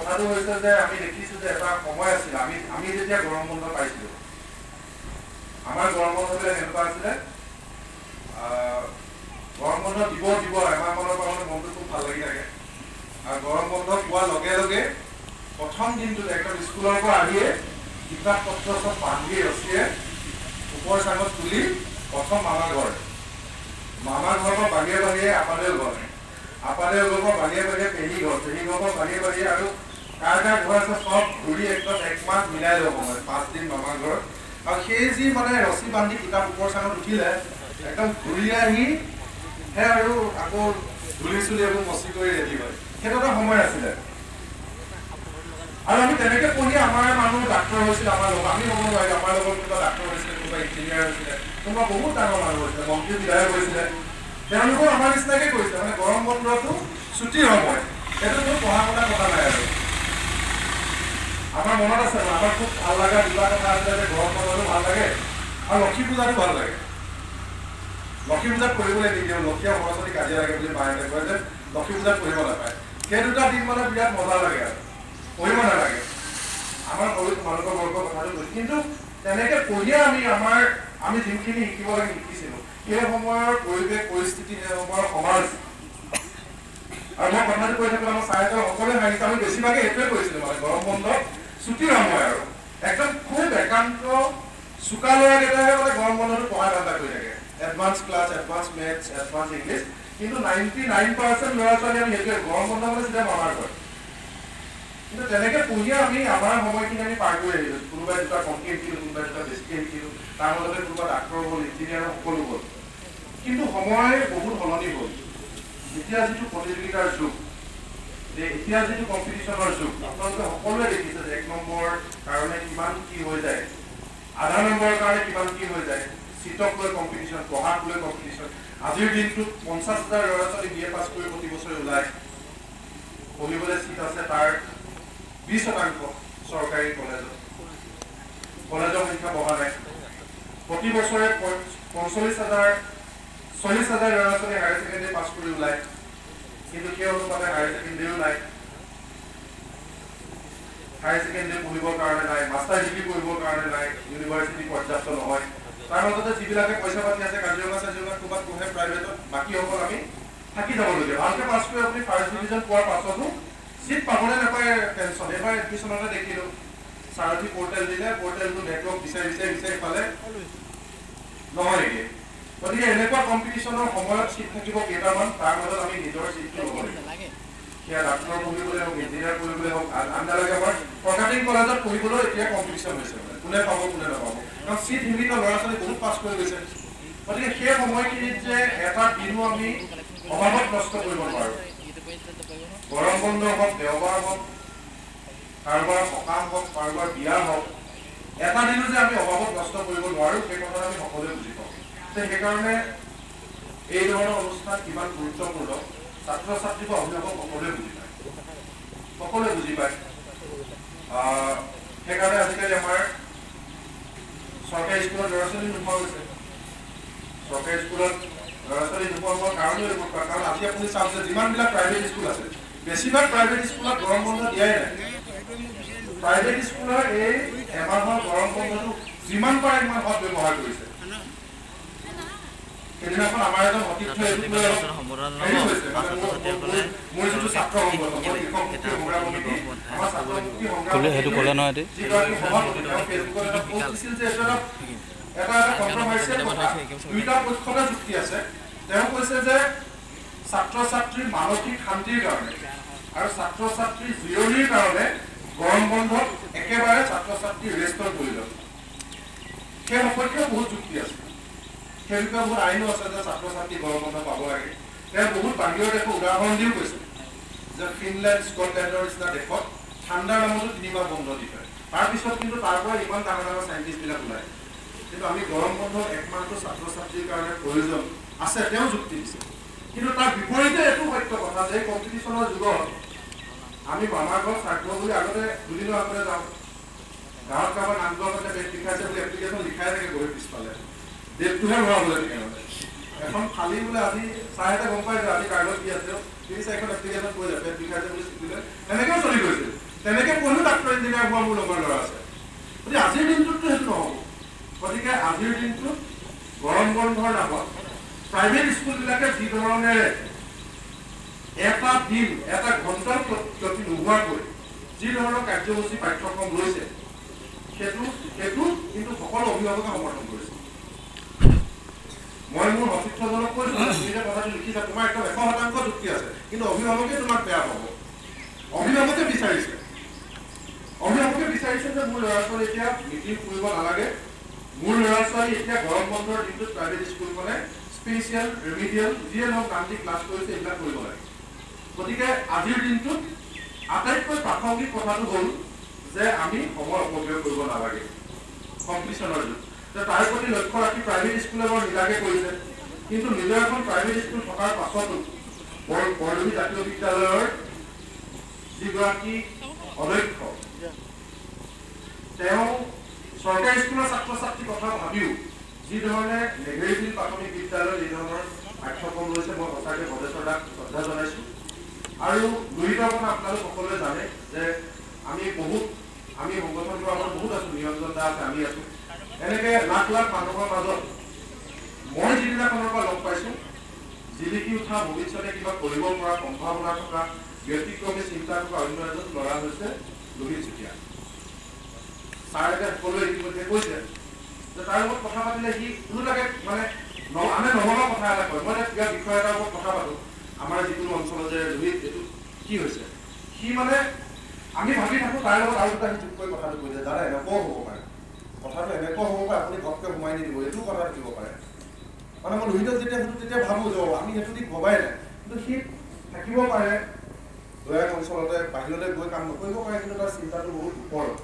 কথাটো হৈছে যে আমি দেখিছোঁ যে এটা সময় আছিল আমি যেতিয়া গৰম বন্ধ পাইছিলোঁ আমাৰ গৰম বন্ধবিলাক এনেকুৱা আছিলে গৰম বন্ধ দিব এমাহমানৰ পৰা মানে মনটো খুব ভাল লাগি থাকে আৰু গৰম বন্ধ পোৱাৰ লগে লগে প্ৰথম দিনটোত একদম স্কুলৰ পৰা আহিয়ে কিতাপ পত্ৰ চব বান্ধি ৰছীয়ে ওপৰ চাঙত তুলি প্ৰথম মামাৰ ঘৰ পৰা বাহিৰে বাহিৰে আপাদেউ ঘৰ পৰা বাহিৰে বাহিৰে পেহী ঘৰ পৰা বাহিৰে বাহিৰে আৰু কাৰ ঘৰ আছে চব ঘূৰি একদম একমাহ মিলাই ল'ব সময় 5 দিন মামাৰ ঘৰত আৰু সেই যি মানে ৰছী বান্ধি কিতাপ ওপৰ চাঙত উঠিলে একদম ঘূৰি আহি আৰু আকৌ ধূলি চুলি এইবোৰ মচি কৰি ৰেডি হয় সেইটো এটা সময় আছিলে আৰু আমি তেনেকৈ পঢ়ি আমাৰ মানুহ ডাক্তৰ হৈছিল আমাৰ লগত আমি হ'ব নোৱাৰিলোঁ আমাৰ লগত কোনোবা ডাক্তৰ হৈছিলে কোনোবা ইঞ্জিনিয়াৰ হৈছিলে কোনোবা বহুত ডাঙৰ মানুহ হৈছিলে মন্ত্ৰী বিধায়ক হৈছিলে তেওঁলোকেও আমাৰ নিচিনাকৈ কৰিছিলে মানে গৰম বন্ধটো ছুটিৰ সময় সেইটো কোনো পঢ়া শুনা কথা নাই আৰু আমাৰ মনত আছে আমাৰ খুব ভাল লগা দুটা কথা আছিলে যে গৰম বন্ধটো ভাল লাগে আৰু লক্ষী পূজাটো ভাল লাগে লক্ষী পূজাত পঢ়িবলৈ নিদিওঁ লক্ষী আৰু সৰস্বতী কাজিয়া লাগে বুলি মায়ে কয় যে লক্ষী পূজাত পঢ়িব নাপায় সেই দুটা দিন মানে বিৰাট মজা লাগে আৰু পঢ়িব নালাগে আমাৰ সৰু তোমালোকৰ বৰ্গৰ কথাটো কৈছোঁ কিন্তু তেনেকৈ পঢ়িয়ে আমি যোনখিনি শিকিব লাগে শিকিছিলোঁ সেই সময়ৰ পৰিৱেশ পৰিস্থিতি সেই সময়ৰ সমাজ আৰু মই কথাটো কৈ থাকোঁ আমাৰ চাৰিটা সকলোৱে হাঁহিছে আমি বেছিভাগে সেইটোৱে কৰিছিলোঁ মানে গৰম বন্ধ ছুটিৰ সময় আৰু একদম খুব একান্ত চোকা ল'ৰাকেইটাহে মানে গৰম বন্ধটো পঢ়া ধান্দা কৰি থাকে advance class advance maths advance English কিন্তু 99% ল'ৰা ছোৱালী আমি সেইটোৱে গৰম বন্ধ মানে চিধা মামাৰ ঘৰ কিন্তু তেনেকৈ পঢ়িয়ে আমি আমাৰ সময়খিনি আমি পাৰ কৰি আহিলোঁ কোনোবাই দুটা কমকৈ শিকিলোঁ কোনোবাই দুটা বেছিকৈ শিকিলোঁ তাৰ মাজতে কোনোবা ডাক্তৰ হ'ল ইঞ্জিনিয়াৰ সকলো হ'ল কিন্তু সময় বহুত সলনি হ'ল এতিয়া যিটো প্ৰতিযোগিতাৰ যুগ এতিয়া যিটো কম্পিটিশ্যনৰ যুগ আপোনালোকে সকলোৱে দেখিছে যে 1 নম্বৰ কাৰণে কিমান কি হৈ যায় আধা নম্বৰৰ কাৰণে কিমান কি হৈ যায় চিটক লৈ কম্পিটিশ্যন পঢ়াক লৈ কম্পিটিশ্যন আজিৰ দিনটোত 50,000 ল'ৰা ছোৱালী BA পাছ কৰি প্ৰতি বছৰে ওলায় পঢ়িবলৈ চিট আছে তাৰ 20% চৰকাৰী কলেজৰ সংখ্যা বঢ়া নাই প্ৰতি বছৰে 40,000 ল'ৰা ছোৱালী হায়াৰ ছেকেণ্ডেৰী পাছ কৰি ওলায় কিন্তু সেই অনুপাতে হায়াৰ ছেকেণ্ডেৰীও নাই হায়াৰ ছেকেণ্ডেৰী পঢ়িবৰ কাৰণে নাই মাষ্টাৰ ডিগ্ৰী পঢ়িবৰ কাৰণে নাই ইউনিভাৰ্চিটি পৰ্যাপ্ত নহয় তাৰ মাজতে যিবিলাকে পইচা পাতি আছে কাজিৰঙা ক'ৰবাত পঢ়ে প্ৰাইভেটত বাকীসকল আমি থাকি যাবলগীয়া ভালকৈ পাছ কৰি আপুনি ফাৰ্ষ্ট ডিভিজন পোৱাৰ পাছতো চিট পাবলৈ নাপায় টেনশ্যন এবাৰ এডমিশ্যনতে দেখিলোঁ সাৰথী পৰ্টেল দিলে পৰ্টেলটো নেটৱৰ্ক বিচাৰি পালে নহয় নেকি গতিকে এনেকুৱা কম্পিটিশ্যনৰ সময়ত চিট থাকিব কেইটামান তাৰ মাজত আমি নিজৰ চিটটো ল'ব লাগিব সেয়া ডাক্তৰ পঢ়িবলৈ হওক ইঞ্জিনিয়াৰ পঢ়িবলৈ হওক আনদালৈকে আমাৰ ফৰকাটিং কলেজত পঢ়িবলৈ এতিয়া কম্পিটিশ্যন হৈছে কোনে পাব কোনে নাপাব কাৰণ চিট সীমিত ল'ৰা ছোৱালী বহুত পাছ কৰি গৈছে গতিকে সেই সময়খিনিত যে এটা দিনো আমি অভাৱত নষ্ট কৰিব নোৱাৰোঁ গৰম বন্ধ হওক দেওবাৰ হওক কাৰোবাৰ সকাম হওক কাৰোবাৰ বিয়া হওক এটা দিনো যে আমি অভাৱত নষ্ট কৰিব নোৱাৰোঁ সেই কথা আমি সকলোৱে বুজি পাওঁ সেইকাৰণে এই ধৰণৰ অনুষ্ঠান কিমান গুৰুত্বপূৰ্ণ ছাত্ৰ ছাত্ৰী বা অভিভাৱক সকলোৱে বুজি পায় সেইকাৰণে আজিকালি আমাৰ চৰকাৰী স্কুলত ল'ৰা ছোৱালী নোপোৱা গৈছে চৰকাৰী স্কুলত ল'ৰা ছোৱালী নোপোৱা হোৱাৰ কাৰণেও এইবোৰ কাৰণ আজি আপুনি চাওক যে যিমানবিলাক প্ৰাইভেট স্কুল আছে বেছিভাগ প্ৰাইভেট স্কুলত গৰম বন্ধ দিয়াই নাই প্ৰাইভেট স্কুলৰ এই এমাহৰ গৰম বন্ধটো যিমান পাৰে সিমান সৎ ব্যৱহাৰ কৰিছে সেইদিনাখন আমাৰ এজন অতিথি মোৰ যিটো ছাত্ৰ সংগঠন সেইটো ক'লে নহয় এটা কণ্ট্ৰভাৰ্চিয়েল কথা দুইটা পক্ষতে যুক্তি আছে তেওঁ কৈছে যে ছাত্ৰ ছাত্ৰীৰ মানসিক শান্তিৰ কাৰণে আৰু ছাত্ৰ ছাত্ৰীৰ জিৰণিৰ কাৰণে গৰম বন্ধত একেবাৰে ছাত্ৰ ছাত্ৰীৰ ৰেষ্টৰ প্ৰয়োজন সেই সপক্ষে বহুত যুক্তি আছে সেই বিষয়ে বহুত আইনো আছে যে ছাত্ৰ ছাত্ৰী গৰম বন্ধ পাব লাগে তেওঁ বহুত বাহিৰৰ দেশৰ উদাহৰণ দিও কৈছে যে ফিনলেণ্ড স্কটলেণ্ডৰ নিচিনা দেশত ঠাণ্ডাৰ নামতো 3 মাহ বন্ধ দি থয় তাৰপিছত কিন্তু তাৰ পৰা ইমান ডাঙৰ চাইণ্টিষ্টবিলাক ওলায় কিন্তু আমি গৰম বন্ধত 1 মাহটো ছাত্ৰ ছাত্ৰীৰ কাৰণে প্ৰয়োজন আছে তেওঁ যুক্তি দিছে কিন্তু তাৰ বিপৰীতে এইটো সত্য কথা যে কম্পিটিশ্যনৰ যুগত আমি মামাৰ ঘৰ স্বাৰ্থ বুলি আগতে দুদিনৰ আগতে যাওঁ গাঁৱত কাৰোবাৰ নামটো আগতে ডেট লিখাইছে বুলি এপ্লিকেশ্যন লিখাই থাকে গৈ পিছফালে ডেটটোহে ভৰাবলৈ থাকে এখন খালী বোলে আজি চাহ এটা গম পাই যে আজি কাগজ কি আছে 3-4খন এপ্লিকেশ্যন কৈ যায় ডেট লিখাইছে বুলি এনেকৈও চলি গৈছিল তেনেকৈ পঢ়িও ডাক্তৰ ইঞ্জিনিয়াৰ হোৱা মোৰ লগৰ ল'ৰা আছে। গতিকে আজিৰ দিনটোততো সেইটো নহ'ব। গতিকে আজিৰ দিনটোত গৰম বন্ধৰ নামত প্ৰাইভেট স্কুলবিলাকে যি ধৰণেৰে এটা দিন এটা ঘণ্টাৰ ক্ষতি নোহোৱাকৈ যি ধৰণৰ কাৰ্যসূচী পাঠ্যক্ৰম লৈছে সেইটো কিন্তু সকলো অভিভাৱকে সমৰ্থন কৰিছে। মই মোৰ সতীৰ্থজনক কৈছোঁ, তুমি যে কথাটো লিখিছা তোমাৰ একদম 100% যুক্তি আছে, কিন্তু অভিভাৱকে তোমাক বেয়া পাব। অভিভাৱকে বিচাৰিছে যে মোৰ ল'ৰা ছোৱালী এতিয়া মিটিং কৰিব নালাগে, মোৰ ল'ৰা ছোৱালী এতিয়া গৰম বন্ধৰ দিনটোত প্ৰাইভেট স্কুলখনে স্পেচিয়েল ৰেমিডিয়েল যিয়ে নহওক গান্ধী ক্লাছ কৰিছে এইবিলাক কৰিব লাগে। গতিকে আজিৰ দিনটোত আটাইতকৈ প্ৰাসংগিক কথাটো হ'ল যে আমি সময় অপব্যয় কৰিব নালাগে কম্পিটিশ্যনৰ যুগ। তাৰ প্ৰতি লক্ষ্য ৰাখি প্ৰাইভেট স্কুলে বৰ নিজাকে কৰিছে, কিন্তু নিজৰ এখন প্ৰাইভেট স্কুল থকাৰ পাছতো বৰদুবি জাতীয় বিদ্যালয়ৰ যিগৰাকী অধ্যক্ষ তেওঁ চৰকাৰী স্কুলৰ ছাত্ৰ ছাত্ৰীৰ কথা ভাবিও যি ধৰণে নেঘেৰিবিল প্ৰাথমিক বিদ্যালয়ত এই ধৰণৰ পাঠ্যক্ৰম লৈছে মই সঁচাকৈ ভৱেশ্বৰ দাক শ্ৰদ্ধা জনাইছোঁ। আৰু দুইটা কথা আপোনালোক সকলোৱে জানে যে আমি সংগঠনটোৰ আমাৰ বহুত আছোঁ, নিৰঞ্জন দা আছে, আমি আছোঁ। এনেকৈ লাখ লাখ মানুহৰ মাজত মই যিদিনাখনৰ পৰা লগ পাইছোঁ জিলিকি উঠা ভৱিষ্যতে কিবা কৰিব পৰা সম্ভাৱনা থকা ব্যতিক্ৰমী চিন্তা থকা অন্য এজন ল'ৰা হৈছে লোহিত চুতীয়া। ছাৰ এতিয়া সকলোৱে ইতিমধ্যে কৈছে যে তাৰ লগত কথা পাতিলে সি কোনোটাকে মানে আমি নমনা কথা এটা কয়। মই এতিয়া কিবা বিষয় এটাৰ ওপৰত কথা পাতোঁ আমাৰ যিকোনো অঞ্চলত যে লোহিত এইটো কি হৈছে, সি মানে আমি ভাবি থাকোঁ তাৰ লগত আৰু দুটা সি যোগ কৰি কথাটো কৈ যে দাদা এনেকুৱাও হ'ব পাৰে, কথাটো এনেকুৱা হ'ব পাৰে, আপুনি ঘপকৈ সোমাই নিদিব, এইটো কথা থাকিব পাৰে। মানে মই লোহিতক যেতিয়া সুধোঁ তেতিয়া ভাবোঁ যে আমি সেইটো দি ভবাই নাই, কিন্তু সি থাকিব পাৰে দয়াক অঞ্চলতে বাহিৰলৈ গৈ কাম নকৰিব পাৰে, কিন্তু তাৰ চিন্তাটো বহুত ওপৰত।